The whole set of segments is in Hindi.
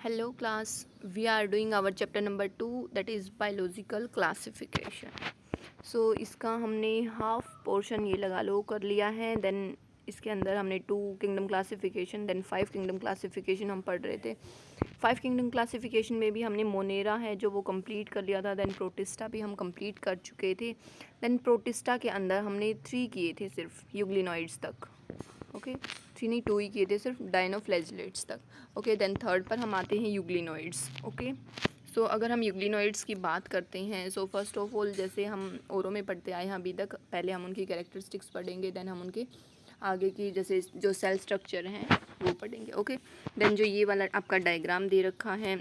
Hello class, we are doing our chapter number 2 that is biological classification. So इसका हमने हाफ पोर्शन ये लगा लो कर लिया है. देन इसके अंदर हमने 2 kingdom classification then 5 kingdom classification हम पढ़ रहे थे. 5 किंगडम क्लासिफिकेशन में भी हमने मोनेरा है जो वो कंप्लीट कर लिया था. देन प्रोटिस्टा भी हम कंप्लीट कर चुके थे. देन प्रोटिस्टा के अंदर हमने 3 किए थे सिर्फ यूग्लिनॉइड्स तक. ओके 3 नहीं 2 ही किए थे सिर्फ डायनोफ्लैजिलेट्स तक. ओके देन थर्ड पर हम आते हैं यूग्लिनॉइड्स. ओके सो अगर हम यूग्लिनॉइड्स की बात करते हैं सो फर्स्ट ऑफ ऑल जैसे हम ओरो में पढ़ते आए हैं अभी तक, पहले हम उनकी कैरेक्टरिस्टिक्स पढ़ेंगे. देन हम उनके आगे की जैसे जो सेल स्ट्रक्चर हैं वो पढ़ेंगे. ओके देन जो ये वाला आपका डायग्राम दे रखा है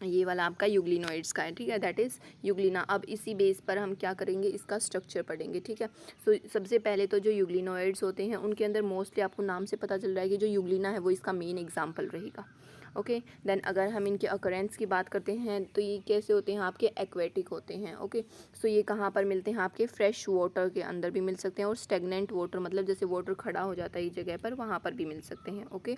ये वाला आपका यूग्लिनॉइड्स का है. ठीक है दैट इज़ यूग्लिना. अब इसी बेस पर हम क्या करेंगे इसका स्ट्रक्चर पढ़ेंगे. ठीक है सो सबसे पहले तो जो यूग्लिनॉइड्स होते हैं उनके अंदर मोस्टली आपको नाम से पता चल रहा है कि जो यूग्लिना है वो इसका मेन एग्जाम्पल रहेगा. ओके देन अगर हम इनके अकरेंस की बात करते हैं तो ये कैसे होते हैं आपके एक्वेटिक होते हैं. ओके सो ये कहाँ पर मिलते हैं आपके फ्रेश वाटर के अंदर भी मिल सकते हैं और स्टेगनेंट वाटर मतलब जैसे वाटर खड़ा हो जाता है एक जगह पर वहाँ पर भी मिल सकते हैं. ओके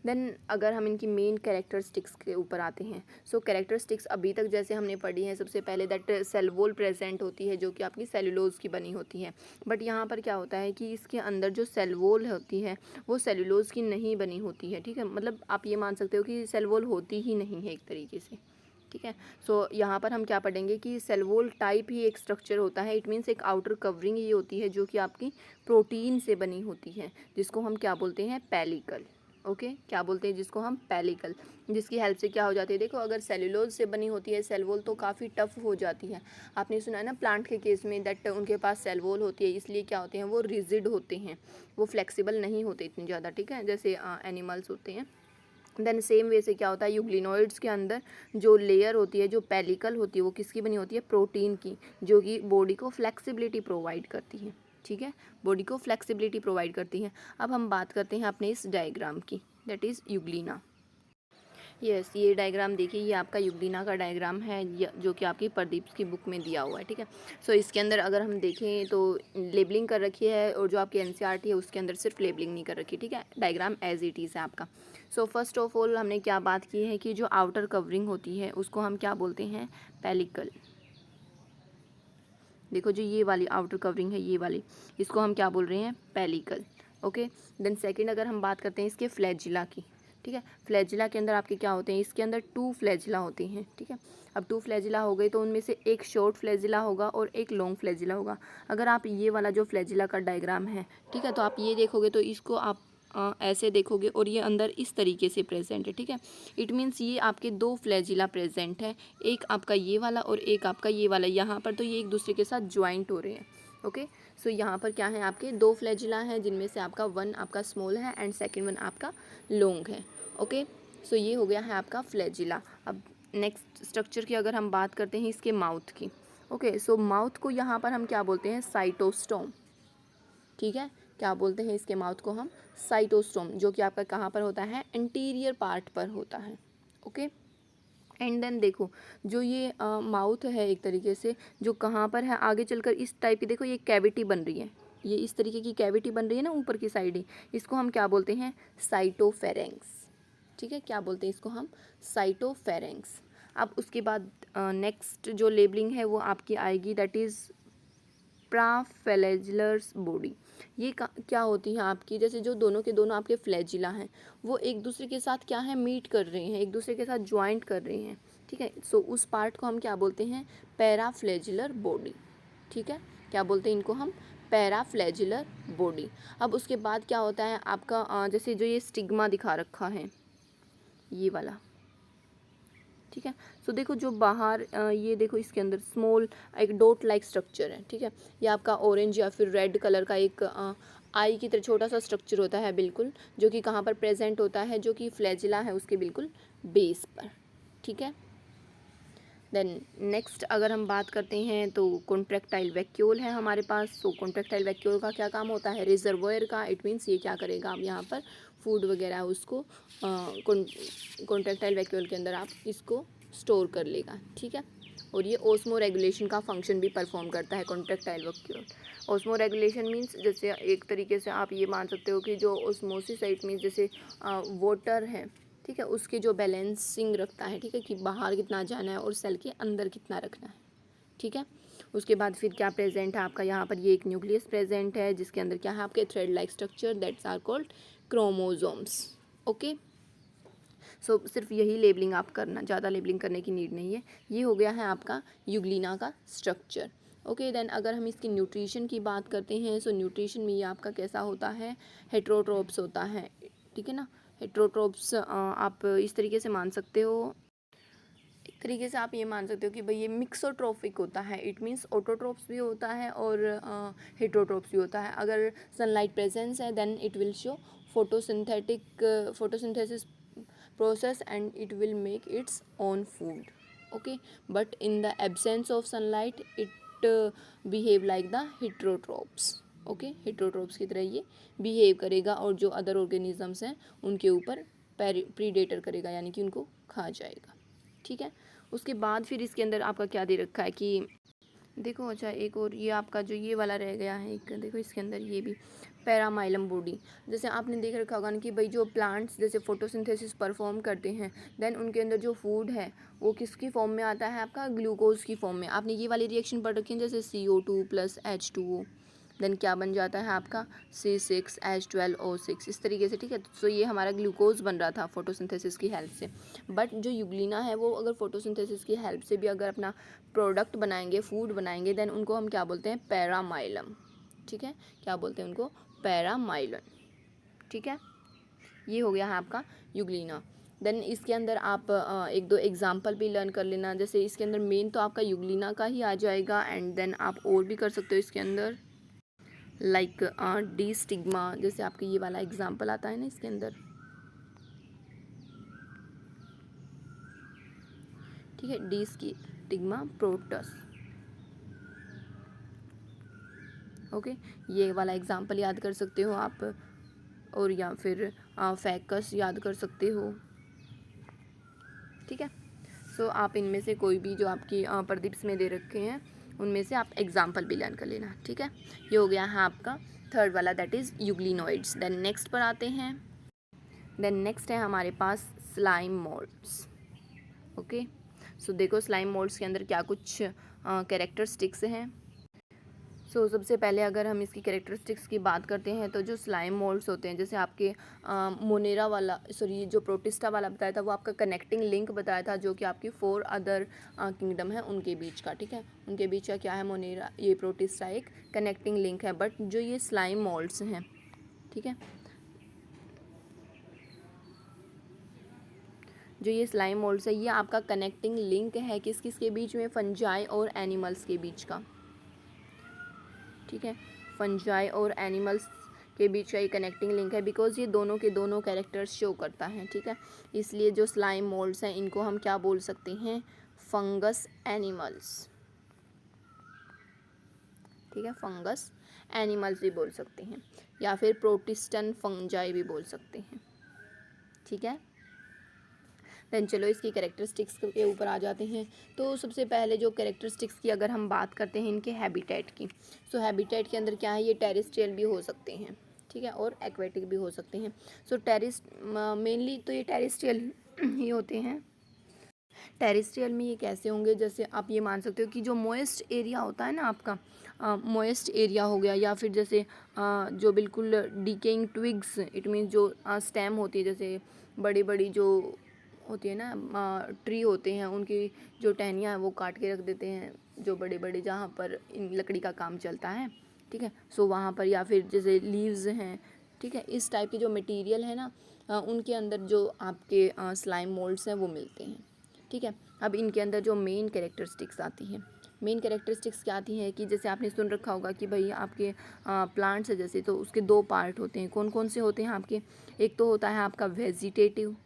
देन अगर हम इनकी मेन कैरेक्टरिस्टिक्स के ऊपर आते हैं सो कैरेक्टरिस्टिक्स अभी तक जैसे हमने पढ़ी हैं सबसे पहले दैट सेल वॉल प्रेजेंट होती है जो कि आपकी सेलुलोज की बनी होती है. बट यहाँ पर क्या होता है कि इसके अंदर जो सेल वॉल होती है वो सेलुलोज की नहीं बनी होती है. ठीक है मतलब आप ये मान सकते हो कि सेल वॉल होती ही नहीं है एक तरीके से. ठीक है सो यहाँ पर हम क्या पढ़ेंगे कि सेल वॉल टाइप ही एक स्ट्रक्चर होता है. इट मीन्स एक आउटर कवरिंग ये होती है जो कि आपकी प्रोटीन से बनी होती है जिसको हम क्या बोलते हैं पेलिकल. ओके क्या बोलते हैं जिसको हम पेलिकल, जिसकी हेल्प से क्या हो जाती है देखो अगर सेलुलोज से बनी होती है सेल वॉल तो काफ़ी टफ हो जाती है. आपने सुना है ना प्लांट के केस में दैट उनके पास सेल वॉल होती है इसलिए क्या होते हैं वो रिजिड होते हैं, वो फ्लेक्सिबल नहीं होते इतनी ज़्यादा. ठीक है जैसे एनिमल्स होते हैं. देन सेम वे से क्या होता है यूग्लिनॉइड्स के अंदर जो लेयर होती है जो पेलिकल होती है वो किसकी बनी होती है प्रोटीन की, जो कि बॉडी को फ्लेक्सिबिलिटी प्रोवाइड करती है. ठीक है बॉडी को फ्लेक्सिबिलिटी प्रोवाइड करती है. अब हम बात करते हैं अपने इस डायग्राम की दैट इज़ यूग्लिना. यस ये डायग्राम देखिए ये आपका यूग्लिना का डायग्राम है जो कि आपकी प्रदीप की बुक में दिया हुआ है. ठीक है सो इसके अंदर अगर हम देखें तो लेबलिंग कर रखी है और जो आपकी एनसीईआरटी है उसके अंदर सिर्फ लेबलिंग नहीं कर रखी. ठीक है डायग्राम एज इट इज़ है आपका. सो फर्स्ट ऑफ ऑल हमने क्या बात की है कि जो आउटर कवरिंग होती है उसको हम क्या बोलते हैं पेलिकल. देखो जो ये वाली आउटर कवरिंग है ये वाली इसको हम क्या बोल रहे हैं पेलिकल. ओके देन सेकंड अगर हम बात करते हैं इसके फ्लैजिला की. ठीक है फ्लैजिला के अंदर आपके क्या होते हैं इसके अंदर 2 फ्लैजिला होती हैं. ठीक है अब 2 फ्लैजिला हो गए तो उनमें से एक शॉर्ट फ्लैजिला होगा और एक लॉन्ग फ्लैजिला होगा. अगर आप ये वाला जो फ्लैजिला का डायग्राम है ठीक है तो आप ये देखोगे तो इसको आप ऐसे देखोगे और ये अंदर इस तरीके से प्रेजेंट है. ठीक है इट मीन्स ये आपके 2 फ्लैजिला प्रेजेंट है, एक आपका ये वाला और एक आपका ये वाला. यहाँ पर तो ये एक दूसरे के साथ ज्वाइंट हो रहे हैं. ओके सो यहाँ पर क्या है आपके 2 फ्लैजिला हैं जिनमें से आपका 1 आपका स्मॉल है एंड सेकेंड 1 आपका लॉन्ग है. ओके सो ये हो गया है आपका फ्लैजिला. अब नेक्स्ट स्ट्रक्चर की अगर हम बात करते हैं इसके माउथ की. ओके सो माउथ को यहाँ पर हम क्या बोलते हैं साइटोस्टोम. ठीक है क्या बोलते हैं इसके माउथ को हम साइटोस्टोम, जो कि आपका कहाँ पर होता है इंटीरियर पार्ट पर होता है. ओके एंड देन देखो जो ये माउथ है एक तरीके से जो कहाँ पर है आगे चलकर इस टाइप की देखो ये कैविटी बन रही है, ये इस तरीके की कैविटी बन रही है ना ऊपर की साइड ही, इसको हम क्या बोलते हैं साइटोफेरेंक्स. ठीक है क्या बोलते हैं इसको हम साइटोफेरेंक्स. अब उसके बाद नेक्स्ट जो लेबलिंग है वो आपकी आएगी दैट इज़ प्राफ्लैजिलर्स बॉडी. ये क्या होती है आपकी जैसे जो दोनों के दोनों आपके फ्लैजिला हैं वो एक दूसरे के साथ क्या है मीट कर रहे हैं, एक दूसरे के साथ ज्वाइंट कर रहे हैं. ठीक है सो उस पार्ट को हम क्या बोलते हैं पैराफ्लैजिलर बॉडी. ठीक है क्या बोलते हैं इनको हम पैराफ्लैजिलर बॉडी. अब उसके बाद क्या होता है आपका जैसे जो ये स्टिग्मा दिखा रखा है ये वाला. ठीक है सो देखो जो बाहर ये देखो इसके अंदर स्मॉल एक डॉट लाइक स्ट्रक्चर है. ठीक है ये आपका ऑरेंज या फिर रेड कलर का एक आई की तरह छोटा सा स्ट्रक्चर होता है बिल्कुल, जो कि कहाँ पर प्रेजेंट होता है जो कि फ्लैजिला है उसके बिल्कुल बेस पर. ठीक है देन नेक्स्ट अगर हम बात करते हैं तो कॉन्ट्रैक्टाइल वैक्यूल है हमारे पास. सो कॉन्ट्रैक्टाइल वैक्यूल का क्या काम होता है रिजर्वोयर का. इट मीन्स ये क्या करेगा आप यहाँ पर फूड वगैरह उसको कॉन्ट्रैक्टाइल वैक्यूल के अंदर आप इसको स्टोर कर लेगा. ठीक है और ये ओस्मो रेगुलेशन का फंक्शन भी परफॉर्म करता है contractile vacuole. Osmo regulation means जैसे एक तरीके से आप ये मान सकते हो कि जो ओस्मोसिस है इट मीन्स जैसे वाटर है ठीक है, उसके जो बैलेंसिंग रखता है, ठीक है, कि बाहर कितना जाना है और सेल के अंदर कितना रखना है, ठीक है। उसके बाद फिर क्या प्रेजेंट है आपका, यहाँ पर ये एक न्यूक्लियस प्रेजेंट है जिसके अंदर क्या है आपके thread like structure, that's are called chromosomes. Okay, so सिर्फ यही लेबलिंग आप करना, ज़्यादा लेबलिंग करने की नीड नहीं है। ये हो गया है आपका यूग्लिना का स्ट्रक्चर। ओके देन अगर हम इसकी न्यूट्रिशन की बात करते हैं, सो न्यूट्रिशन में ये आपका कैसा होता है, हेट्रोट्रोप्स होता है, ठीक है ना। हेट्रोट्रोप्स आप इस तरीके से मान सकते हो, एक तरीके से आप ये मान सकते हो कि भाई ये मिक्सोट्रोफिक होता है। इट मीन्स ऑटोट्रोप्स भी होता है और हेट्रोट्रोप्स भी होता है। अगर सनलाइट प्रेजेंस है then it will show photosynthesis process and it will make its own food. Okay, but in the absence of sunlight it behave like the heterotrophs. Okay, heterotrophs की तरह ये बिहेव करेगा और जो अदर ऑर्गेनिजम्स हैं उनके ऊपर प्रीडेटर करेगा, यानी कि उनको खा जाएगा, ठीक है। उसके बाद फिर इसके अंदर आपका क्या दे रखा है कि देखो, अच्छा एक और ये आपका जो ये वाला रह गया है एक, देखो इसके अंदर ये भी पैरामाइलम बॉडी। जैसे आपने देख रखा होगा ना कि भाई जो प्लांट्स जैसे फोटोसिंथेसिस परफॉर्म करते हैं देन उनके अंदर जो फूड है वो किसकी फॉर्म में आता है आपका, ग्लूकोज की फॉर्म में। आपने ये वाली रिएक्शन पढ़ रखी है जैसे CO2 + H2O, देन क्या बन जाता है आपका C6H12O6, इस तरीके से, ठीक है। तो ये हमारा ग्लूकोज बन रहा था फोटोसिंथेसिस की हेल्प से। बट जो यूग्लिना है वो अगर फोटोसिंथेसिस की हेल्प से भी अगर अपना प्रोडक्ट बनाएंगे, फूड बनाएंगे, देन उनको हम क्या बोलते हैं, पैरामाइलम, ठीक है। क्या बोलते हैं उनको, पैरामाइलन, ठीक है। ये हो गया है आपका यूग्लिना। देन इसके अंदर आप एक दो एग्जाम्पल भी लर्न कर लेना। जैसे इसके अंदर मेन तो आपका यूग्लिना का ही आ जाएगा एंड देन आप और भी कर सकते हो इसके अंदर, लाइक डी स्टिग्मा, जैसे आपके ये वाला एग्जाम्पल आता है ना इसके अंदर, ठीक है, डी स्टिग्मा प्रोटस। ओके, ये वाला एग्जाम्पल याद कर सकते हो आप, और या फिर फैकस याद कर सकते हो, ठीक है। सो आप इनमें से कोई भी जो आपकी प्रदीप्स में दे रखे हैं उनमें से आप एग्जाम्पल भी लर्न कर लेना, ठीक है। ये हो गया है आपका थर्ड वाला, that is euglenoids. Then next पर आते हैं, देन नेक्स्ट है हमारे पास स्लाइम मोल्ड्स। ओके, सो देखो स्लाइम मोल्ड्स के अंदर क्या कुछ कैरेक्टरिस्टिक्स हैं। सो सबसे पहले अगर हम इसकी कैरेक्टरिस्टिक्स की बात करते हैं तो जो स्लाइम मोल्ड्स होते हैं, जैसे आपके मोनेरा वाला, सॉरी जो प्रोटिस्टा वाला बताया था वो आपका कनेक्टिंग लिंक बताया था, जो कि आपकी 4 अदर किंगडम है उनके बीच का, ठीक है। उनके बीच का क्या है, मोनेरा, ये प्रोटिस्टा एक कनेक्टिंग लिंक है। बट जो ये स्लाइम मोल्ड्स हैं, ठीक है, जो ये स्लाइम मोल्ड्स है ये आपका कनेक्टिंग लिंक है किस किस के बीच में, फंजाई और एनिमल्स के बीच का, ठीक है। फंजाई और एनिमल्स के बीच का ये कनेक्टिंग लिंक है, बिकॉज ये दोनों के दोनों कैरेक्टर्स शो करता है, ठीक है। इसलिए जो स्लाइम मोल्ड्स हैं इनको हम क्या बोल सकते हैं, फंगस एनिमल्स, ठीक है, फंगस एनिमल्स भी बोल सकते हैं, या फिर प्रोटिस्टन फंजाई भी बोल सकते हैं, ठीक है। देन चलो इसकी कैरेक्टरिस्टिक्स के ऊपर आ जाते हैं। तो सबसे पहले जो कैरेक्टरिस्टिक्स की अगर हम बात करते हैं इनके हैबिटेट की, सो हैबिटेट के अंदर क्या है, ये टेरेस्ट्रियल भी हो सकते हैं, ठीक है, और एक्वेटिक भी हो सकते हैं। सो मेनली तो ये टेरेस्ट्रियल ही होते हैं। टेरेस्ट्रियल में ये कैसे होंगे, जैसे आप ये मान सकते हो कि जो मोइस्ट एरिया होता है ना आपका, मोइस्ट एरिया हो गया, या फिर जैसे जो बिल्कुल डिकेइंग ट्विग्स, इट मीन्स जो स्टेम होती है, जैसे बड़ी बड़ी जो होती है ना ट्री होते हैं, उनकी जो टहनियाँ हैं वो काट के रख देते हैं, जो बड़े बड़े जहाँ पर इन लकड़ी का काम चलता है, ठीक है। सो वहाँ पर, या फिर जैसे लीव्स हैं, ठीक है, इस टाइप के जो मटेरियल है ना उनके अंदर जो आपके स्लाइम मोल्ड्स हैं वो मिलते हैं, ठीक है। अब इनके अंदर जो मेन कैरेक्टरिस्टिक्स आती हैं, मेन कैरेक्टरिस्टिक्स क्या आती हैं कि जैसे आपने सुन रखा होगा कि भाई आपके प्लांट्स है जैसे, तो उसके 2 पार्ट होते हैं। कौन कौन से होते हैं आपके, एक तो होता है आपका वेजिटेटिव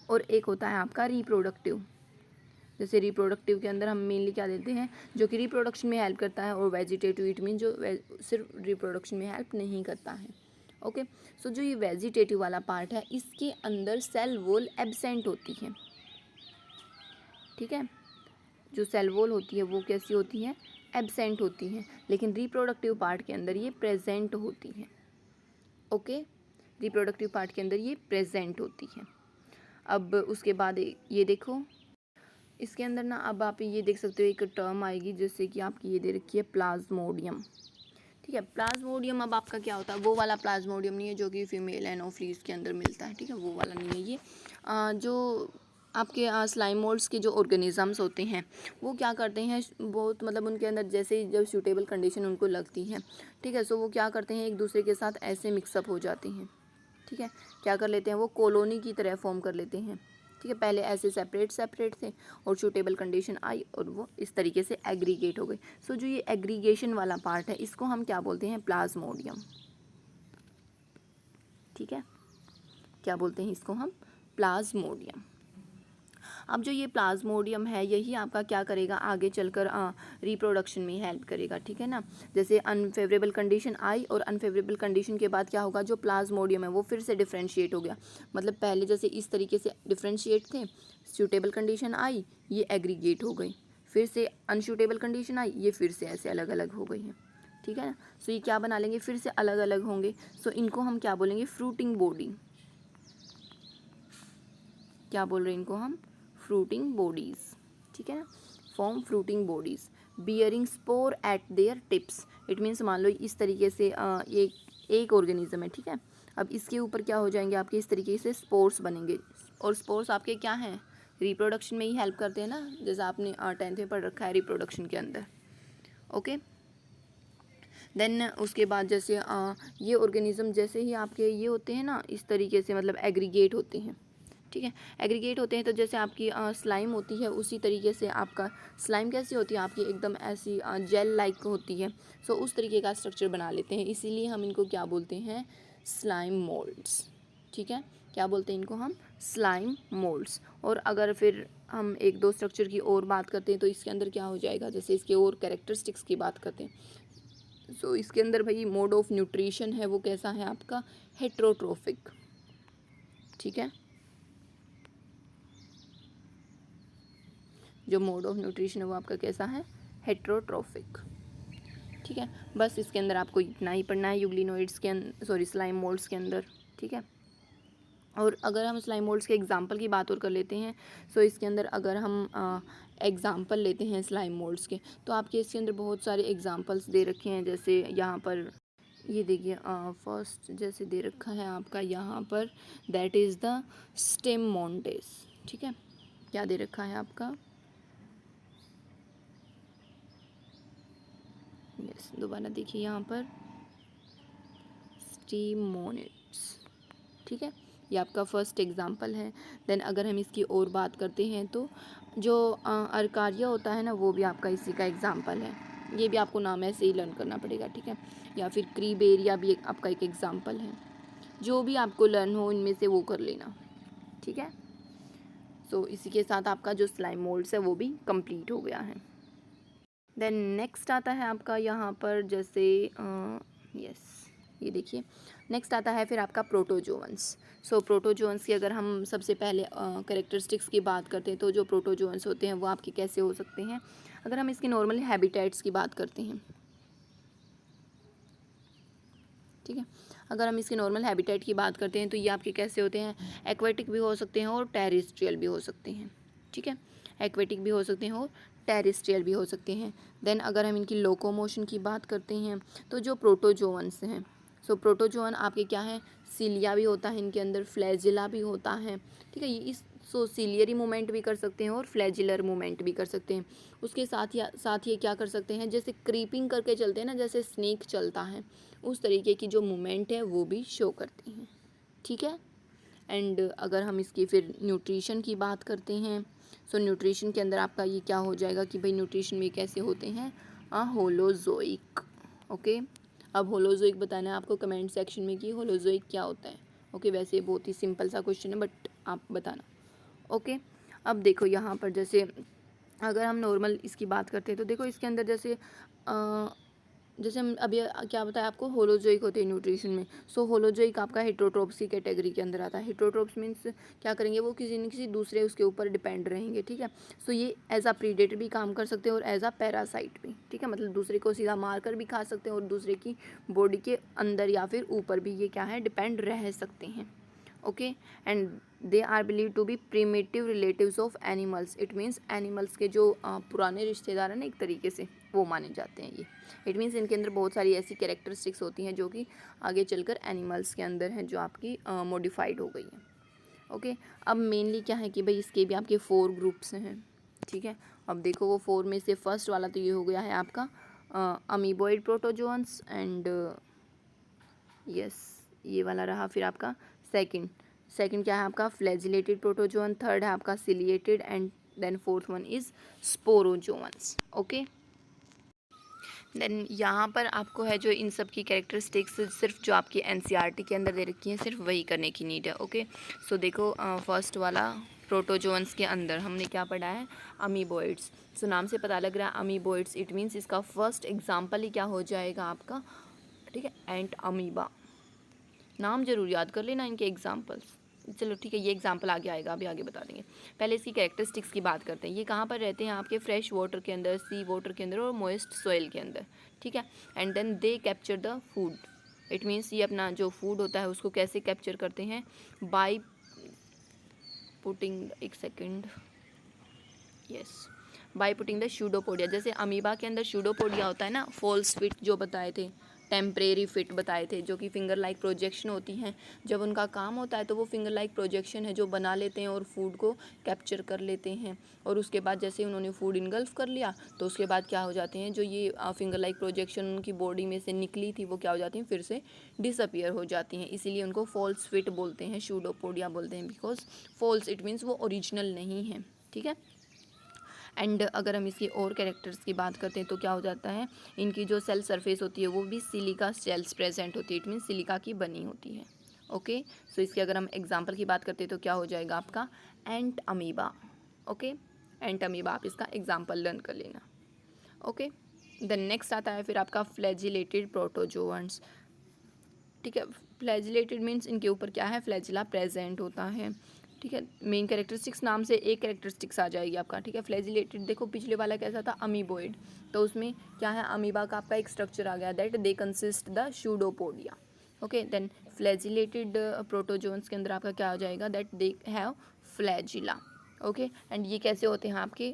और एक होता है आपका रिप्रोडक्टिव। जैसे रिप्रोडक्टिव के अंदर हम मेनली क्या देते हैं, जो कि रिप्रोडक्शन में हेल्प करता है, और वेजिटेटिव इट मीन जो सिर्फ रिप्रोडक्शन में हेल्प नहीं करता है। ओके, सो जो ये वेजिटेटिव वाला पार्ट है इसके अंदर सेल वॉल एब्सेंट होती है, ठीक है। जो सेल वॉल होती है वो कैसी होती है, एब्सेंट होती हैं, लेकिन रिप्रोडक्टिव पार्ट के अंदर ये प्रेजेंट होती हैं। ओके, रिप्रोडक्टिव पार्ट के अंदर ये प्रेजेंट होती है। अब उसके बाद ये देखो, इसके अंदर ना अब आप ये देख सकते हो एक टर्म आएगी जैसे कि आपकी ये दे रखी है प्लाज्मोडियम। ठीक है, प्लाज्मोडियम अब आपका क्या होता है, वो वाला प्लाज्मोडियम नहीं है जो कि फीमेल एनोफ्लीज के अंदर मिलता है। ठीक है, वो वाला नहीं है ये। जो आपके स्लाइम मोल्ड्स के जो ऑर्गेनिजम्स होते हैं वो क्या करते हैं, बहुत मतलब उनके अंदर जैसे ही जब सूटेबल कंडीशन उनको लगती है, ठीक है, सो वो क्या करते हैं, एक दूसरे के साथ ऐसे मिक्सअप हो जाते हैं। ठीक है, क्या कर लेते हैं, वो कॉलोनी की तरह फॉर्म कर लेते हैं। ठीक है, पहले ऐसे सेपरेट सेपरेट थे और सूटेबल कंडीशन आई और वो इस तरीके से एग्रीगेट हो गई। सो जो ये एग्रीगेशन वाला पार्ट है इसको हम क्या बोलते हैं, प्लाज्मोडियम। ठीक है, क्या बोलते हैं इसको हम, प्लाज्मोडियम। अब जो ये प्लाज्मोडियम है यही आपका क्या करेगा, आगे चलकर रिप्रोडक्शन में हेल्प करेगा। ठीक है ना, जैसे अनफेवरेबल कंडीशन आई और अनफेवरेबल कंडीशन के बाद क्या होगा, जो प्लाज्मोडियम है वो फिर से डिफ्रेंशिएट हो गया। मतलब पहले जैसे इस तरीके से डिफ्रेंशिएट थे, सूटेबल कंडीशन आई, ये एग्रीगेट हो गई, फिर से अनसूटेबल कंडीशन आई, ये फिर से ऐसे अलग अलग हो गई है। ठीक है ना, सो ये क्या बना लेंगे, फिर से अलग अलग होंगे। सो इनको हम क्या बोलेंगे, फ्रूटिंग बॉडी। क्या बोल रहे हैं इनको हम, फ्रूटिंग बॉडीज। ठीक है ना, form fruiting bodies bearing spore eight there tips. It means मान लो इस तरीके से एक ऑर्गेनिज्म है। ठीक है, अब इसके ऊपर क्या हो जाएंगे आपके, इस तरीके से स्पोर्स बनेंगे। और स्पोर्स आपके क्या हैं, रिप्रोडक्शन में ही हेल्प करते हैं ना, जैसे आपने 10th में पढ़ रखा है रिप्रोडक्शन के अंदर। ओके, देन उसके बाद जैसे ये ऑर्गेनिज्म जैसे ही आपके ये होते हैं ना इस तरीके से, मतलब एग्रीगेट होते हैं। ठीक है, एग्रीगेट होते हैं तो जैसे आपकी स्लाइम होती है उसी तरीके से आपका स्लाइम कैसी होती है आपकी, एकदम ऐसी जेल लाइक होती है। सो उस तरीके का स्ट्रक्चर बना लेते हैं, इसीलिए हम इनको क्या बोलते हैं, स्लाइम मोल्ड्स। ठीक है, क्या बोलते हैं इनको हम, स्लाइम मोल्ड्स। और अगर फिर हम एक दो स्ट्रक्चर की और बात करते हैं तो इसके अंदर क्या हो जाएगा, जैसे इसके और कैरेक्टरिस्टिक्स की बात करते हैं। सो इसके अंदर भाई मोड ऑफ न्यूट्रिशन है वो कैसा है आपका, हेट्रोट्रोफिक। ठीक है, जो मोड ऑफ न्यूट्रिशन है वो आपका कैसा है, हेट्रोट्रोफिक। ठीक है, बस इसके अंदर आपको इतना ही पढ़ना है यूग्लिनोइड्स के सॉरी स्लाइम मोल्ड्स के अंदर। ठीक है, और अगर हम स्लाइम मोल्ड्स के एग्जांपल की बात और कर लेते हैं, सो इसके अंदर अगर हम एग्जांपल लेते हैं स्लाइम मोल्ड्स के, तो आपके इसके अंदर बहुत सारे एग्जांपल्स दे रखे हैं। जैसे यहाँ पर ये देखिए, फर्स्ट जैसे दे रखा है आपका यहाँ पर, that is the stem Montes. ठीक है, क्या दे रखा है आपका, यस, दोबारा देखिए यहाँ पर, स्टीमोनिट्स। ठीक है, ये आपका फर्स्ट एग्जांपल है। देन अगर हम इसकी और बात करते हैं तो जो अर्कारिया होता है ना वो भी आपका इसी का एग्जांपल है। ये भी आपको नाम ऐसे ही लर्न करना पड़ेगा। ठीक है, या फिर क्रीबेरिया भी आपका एक एग्जांपल है। जो भी आपको लर्न हो इनमें से वो कर लेना। ठीक है, सो इसी के साथ आपका जो स्लाइम मोल्ड्स है वो भी कंप्लीट हो गया है। देन नेक्स्ट आता है आपका यहाँ पर जैसे यस, ये देखिए नेक्स्ट आता है फिर आपका प्रोटोजोअन्स। सो प्रोटोजोअन्स की अगर हम सबसे पहले कैरेक्टरिस्टिक्स की बात करते हैं तो जो प्रोटोजोअन्स होते हैं वो आपके कैसे हो सकते हैं, अगर हम इसकी नॉर्मल हैबिटेट्स की बात करते हैं। ठीक है, अगर हम इसके नॉर्मल हैबिटेट की बात करते हैं तो ये आपके कैसे होते हैं, एक्वेटिक भी हो सकते हैं और टेरेस्ट्रियल भी हो सकते हैं। ठीक है, एक्वेटिक भी हो सकते हैं और टेरेस्ट्रियल भी हो सकते हैं। देन अगर हम इनकी लोकोमोशन की बात करते हैं तो जो प्रोटोजोअन्स हैं, सो प्रोटोजोअन आपके क्या है, सीलिया भी होता है इनके अंदर, फ्लैजिला भी होता है। ठीक है, ये इस सो सीलियरी मूवमेंट भी कर सकते हैं और फ्लैजिलर मूवमेंट भी कर सकते हैं। उसके साथ ही क्या कर सकते हैं, जैसे क्रीपिंग करके चलते हैं ना, जैसे स्नेक चलता है उस तरीके की जो मूवमेंट है वो भी शो करते हैं। ठीक है, एंड अगर हम इसकी फिर न्यूट्रिशन की बात करते हैं, सो न्यूट्रिशन के अंदर आपका ये क्या हो जाएगा कि भाई न्यूट्रिशन में कैसे होते हैं, होलोजोइक। ओके, अब होलोजोइक बताना है आपको कमेंट सेक्शन में कि होलोजोइक क्या होता है। ओके, वैसे बहुत ही सिंपल सा क्वेश्चन है बट आप बताना। ओके, अब देखो यहाँ पर जैसे अगर हम नॉर्मल इसकी बात करते हैं तो देखो इसके अंदर जैसे जैसे हम अभी क्या बताया आपको, होलोजोइक होते हैं न्यूट्रिशन में। सो होलोजोइक आपका हेटरोट्रोप्स की कैटेगरी के अंदर आता है। हेटरोट्रोप्स मीन्स क्या करेंगे, वो किसी न किसी दूसरे उसके ऊपर डिपेंड रहेंगे, ठीक है। सो ये एज अ प्रीडेटर भी काम कर सकते हैं और एज अ पैरासाइट भी, ठीक है, मतलब दूसरे को सीधा मार कर भी खा सकते हैं और दूसरे की बॉडी के अंदर या फिर ऊपर भी ये क्या है, डिपेंड रह सकते हैं। Okay, and they are believe to be primitive relatives of animals. It means animals के जो पुराने रिश्तेदार हैं ना, एक तरीके से वो माने जाते हैं ये। इट मीन्स इनके अंदर बहुत सारी ऐसी कैरेक्टरिस्टिक्स होती हैं जो कि आगे चलकर एनिमल्स के अंदर हैं, जो आपकी मॉडिफाइड हो गई हैं। ओके, अब मेनली क्या है कि भाई इसके भी आपके 4 ग्रुप्स हैं, ठीक है। अब देखो वो 4 में से फर्स्ट वाला तो ये हो गया है आपका अमीबॉइड प्रोटोजोअन्स, एंड यस ये वाला रहा फिर आपका सेकंड क्या है आपका फ्लैजिलेटेड प्रोटोजोअन, थर्ड है आपका ciliated, and then fourth one is sporozoans. Okay, then यहाँ पर आपको है जो इन सब की कैरेक्टरिस्टिक्स सिर्फ जो आपकी एनसीईआरटी के अंदर दे रखी हैं, सिर्फ वही करने की नीड है। ओके, सो देखो फर्स्ट वाला प्रोटोजोअन्स के अंदर हमने क्या पढ़ा है, अमीबॉइड्स। सो नाम से पता लग रहा है अमीबॉइड्स, इट मीन्स इसका फर्स्ट एग्जाम्पल ही क्या हो जाएगा आपका, ठीक है, एंट अमीबा। नाम जरूर याद कर लेना इनके एग्जाम्पल्स। चलो ठीक है, ये एग्जाम्पल आगे आएगा, अभी आगे बता देंगे। पहले इसकी कैरेक्टरिस्टिक्स की बात करते हैं। ये कहाँ पर रहते हैं आपके फ्रेश वाटर के अंदर, सी वाटर के अंदर और मोइस्ट सॉइल के अंदर, ठीक है। And then they capture the food. It means ये अपना जो फूड होता है उसको कैसे कैप्चर करते हैं, बाय पुटिंग, एक second, yes, by putting the pseudopodia. जैसे अमीबा के अंदर शूडोपोडिया होता है ना, फॉल्स फिट जो बताए थे, टेम्परेरी फिट बताए थे, जो कि फिंगर लाइक प्रोजेक्शन होती हैं। जब उनका काम होता है तो वो फिंगर लाइक प्रोजेक्शन है जो बना लेते हैं और फूड को कैप्चर कर लेते हैं, और उसके बाद जैसे उन्होंने फूड इनगल्फ कर लिया तो उसके बाद क्या हो जाते हैं, जो ये फिंगर लाइक प्रोजेक्शन उनकी बॉडी में से निकली थी वो क्या हो जाती हैं, फिर से डिसअपियर हो जाती हैं। इसीलिए उनको फॉल्स फिट बोलते हैं, शूडोपोडिया बोलते हैं, बिकॉज फॉल्स इट मीन्स वो ओरिजिनल नहीं है, ठीक है। एंड अगर हम इसकी और कैरेक्टर्स की बात करते हैं तो क्या हो जाता है, इनकी जो सेल सरफेस होती है वो भी सिलिका सेल्स प्रेजेंट होती है, इट मीन सिलिका की बनी होती है। ओके, सो इसके अगर हम एग्जांपल की बात करते हैं तो क्या हो जाएगा आपका एंट अमीबा। ओके, एंट अमीबा आप इसका एग्जाम्पल लर्न कर लेना। ओके, देन नेक्स्ट आता है फिर आपका फ्लैजिलेटेड प्रोटोजोअन्स, ठीक है। फ्लैजिलेटेड मीन्स इनके ऊपर क्या है, फ्लैजिला प्रेजेंट होता है, ठीक है। मेन कैरेक्टरिस्टिक्स नाम से एक कैरेक्टरिस्टिक्स आ जाएगी आपका, ठीक है। फ्लैजिलेटेड देखो पिछले वाला कैसा था, अमीबॉइड, तो उसमें क्या है, अमीबा का आपका एक स्ट्रक्चर आ गया, that they consist the pseudopodia. Okay, then flagellated protozoans के अंदर आपका क्या आ जाएगा, that they have flagella. Okay, and ये कैसे होते हैं आपके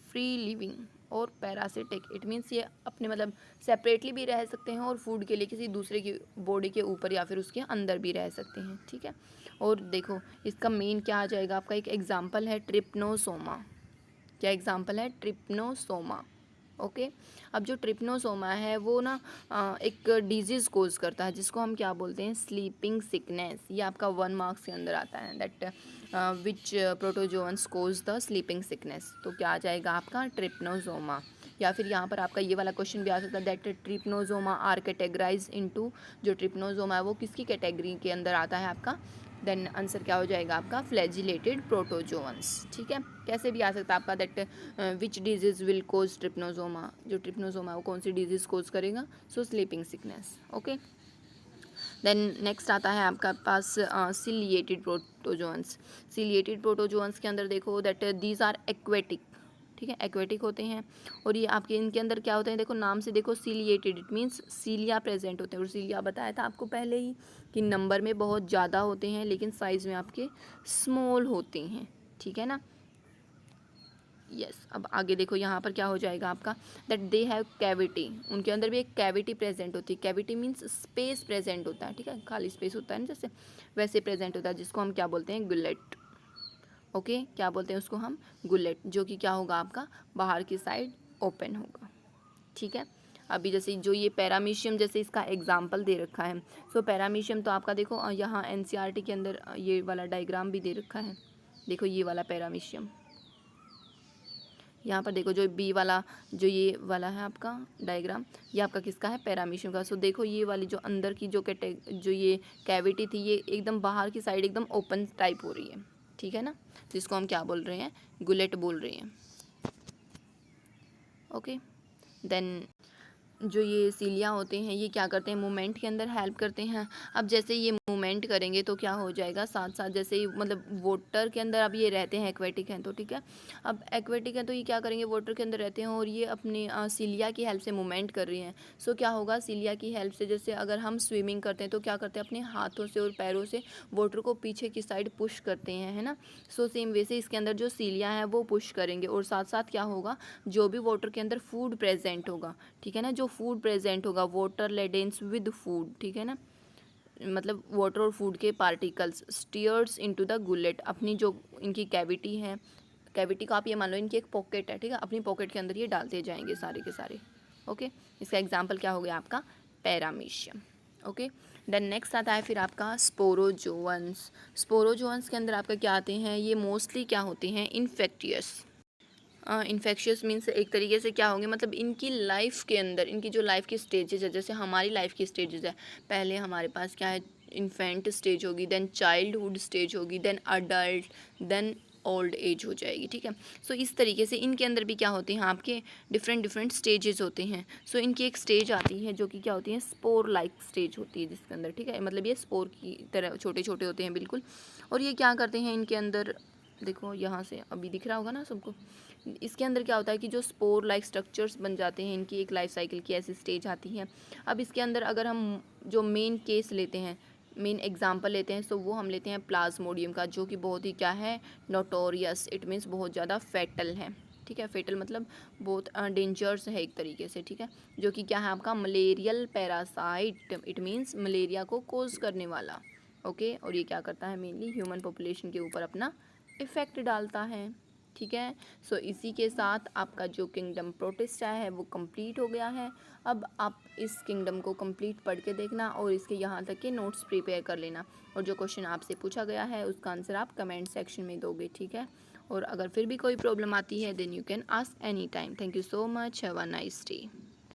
फ्री लिविंग और पैरासिटिक। इट मीन्स ये अपने मतलब सेपरेटली भी रह सकते हैं और फूड के लिए किसी दूसरे की बॉडी के ऊपर या फिर उसके अंदर भी रह सकते हैं, ठीक है। और देखो इसका मेन क्या आ जाएगा आपका, एक एग्जाम्पल है ट्रिप्नोसोमा। क्या एग्जाम्पल है, ट्रिप्नोसोमा। ओके, अब जो ट्रिप्नोसोमा है वो ना एक डिजीज़ कोज करता है जिसको हम क्या बोलते हैं, स्लीपिंग सिकनेस। ये आपका 1 मार्क्स के अंदर आता है, that which protozoans cause the sleeping sickness. तो क्या आ जाएगा आपका ट्रिप्नोसोमा। या फिर यहाँ पर आपका ये वाला क्वेश्चन भी आ सकता है, that trypanosoma are categorize into, जो ट्रिप्नोसोमा है वो किसकी कैटेगरी के अंदर आता है आपका, देन आंसर क्या हो जाएगा आपका फ्लैजिलेटेड प्रोटोजोअन्स, ठीक है। कैसे भी आ सकता है आपका, that which disease will cause trypanosoma, जो ट्रिप्नोसोमा है वो कौन सी डिजीज कोज करेगा, so sleeping sickness. Okay, then next आता है आपका पास सिलिएटेड प्रोटोजोअन्स। सिलिएटेड प्रोटोजोअन्स के अंदर देखो दैट दीज आर एक्वेटिक, ठीक है, एक्वेटिक होते हैं। और ये आपके इनके अंदर क्या होते हैं, देखो नाम से देखो सिलिएटेड, इट मीन्स सीलिया प्रेजेंट होते हैं। और सीलिया बताया था आपको पहले ही कि नंबर में बहुत ज़्यादा होते हैं लेकिन साइज़ में आपके स्मॉल होते हैं, ठीक है ना। यस, अब आगे देखो यहाँ पर क्या हो जाएगा आपका, दैट दे हैव कैविटी। उनके अंदर भी एक कैविटी प्रेजेंट होती है। कैविटी मीन्स स्पेस प्रेजेंट होता है, ठीक है, खाली स्पेस होता है ना जैसे, वैसे प्रेजेंट होता है, जिसको हम क्या बोलते हैं, गुलेट। ओके, क्या बोलते हैं उसको हम, गुलेट, जो कि क्या होगा आपका बाहर की साइड ओपन होगा, ठीक है। अभी जैसे जो ये पैरामीशियम जैसे इसका एग्जाम्पल दे रखा है, सो पैरामीशियम तो आपका देखो यहाँ एनसीईआरटी के अंदर ये वाला डायग्राम भी दे रखा है। देखो ये वाला पैरामीशियम, यहाँ पर देखो जो बी वाला जो ये वाला है आपका डायग्राम, ये आपका किसका है, पैरामीशियम का। सो देखो ये वाली जो अंदर की जो ये कैविटी थी, ये एकदम बाहर की साइड एकदम ओपन टाइप हो रही है, ठीक है ना, जिसको हम क्या बोल रहे हैं, गुलेट बोल रहे हैं। ओके, देन जो ये सीलिया होते हैं ये क्या करते हैं, मूवमेंट के अंदर हेल्प करते हैं। अब जैसे ये मूवमेंट करेंगे तो क्या हो जाएगा, साथ साथ जैसे ही मतलब वाटर के अंदर अब ये रहते हैं, एक्वेटिक हैं तो ठीक है। अब एक्वेटिक हैं तो ये क्या करेंगे, वाटर के अंदर रहते हैं और ये अपने सीलिया की हेल्प से मूवमेंट कर रही हैं। सो क्या होगा, सीलिया की हेल्प से जैसे अगर हम स्विमिंग करते हैं तो क्या करते हैं, अपने हाथों से और पैरों से वाटर को पीछे की साइड पुश करते हैं, है ना। सो सेम वैसे इसके अंदर जो सीलिया है वो पुश करेंगे और साथ साथ क्या होगा, जो भी वाटर के अंदर फूड प्रेजेंट होगा, ठीक है ना, जो फूड प्रेजेंट होगा, वाटर लेडेंस विद फूड, ठीक है ना, मतलब वाटर और फूड के particles stairs into the gullet, अपनी जो इनकी कैविटी है, कैविटी को आप ये मान लो इनकी एक पॉकेट है, ठीक है, अपनी पॉकेट के अंदर ये डालते जाएंगे सारे के सारे। ओके, इसका एग्जाम्पल क्या हो गया आपका, पैरामीशियम। ओके, देन नेक्स्ट आता है फिर आपका स्पोरोजोअन्स। स्पोरोजोअन्स के अंदर आपका क्या आते हैं, ये मोस्टली क्या होते हैं, इन्फेक्टियस। इन्फेक्शियस मीन्स एक तरीके से क्या होंगे, मतलब इनकी लाइफ के अंदर, इनकी जो लाइफ की स्टेजेस है, जैसे हमारी लाइफ की स्टेजेस है, पहले हमारे पास क्या है, इन्फेंट स्टेज होगी, देन चाइल्डहुड स्टेज होगी, then adult, then old age हो जाएगी, ठीक है। सो इस तरीके से इनके अंदर भी क्या होते हैं, आपके डिफरेंट डिफरेंट स्टेजेस होते हैं। सो इनकी एक स्टेज आती है जो कि क्या होती है, स्पोर लाइक स्टेज होती है जिसके अंदर, ठीक है, मतलब ये स्पोर की तरह छोटे छोटे होते हैं बिल्कुल। और ये क्या करते हैं, इनके अंदर देखो यहाँ से अभी दिख रहा होगा ना सबको, इसके अंदर क्या होता है कि जो स्पोर लाइक स्ट्रक्चर्स बन जाते हैं, इनकी एक लाइफ साइकिल की ऐसी स्टेज आती है। अब इसके अंदर अगर हम जो मेन केस लेते हैं, मेन एग्जांपल लेते हैं, तो वो हम लेते हैं प्लाज्मोडियम का, जो कि बहुत ही क्या है, नोटोरियस, इट मीन्स बहुत ज़्यादा फैटल है, ठीक है। फेटल मतलब बहुत डेंजर्स है एक तरीके से, ठीक है, जो कि क्या है आपका malarial parasite, it means malaria को कोज करने वाला। ओके, और ये क्या करता है, मेनली ह्यूमन पॉपुलेशन के ऊपर अपना इफ़ेक्ट डालता है, ठीक है। सो इसी के साथ आपका जो किंगडम प्रोटिस्टा है वो कंप्लीट हो गया है। अब आप इस किंगडम को कंप्लीट पढ़ के देखना और इसके यहाँ तक के नोट्स प्रिपेयर कर लेना, और जो क्वेश्चन आपसे पूछा गया है उसका आंसर आप कमेंट सेक्शन में दोगे, ठीक है। और अगर फिर भी कोई प्रॉब्लम आती है then you can ask any time. Thank you so much, have a nice day.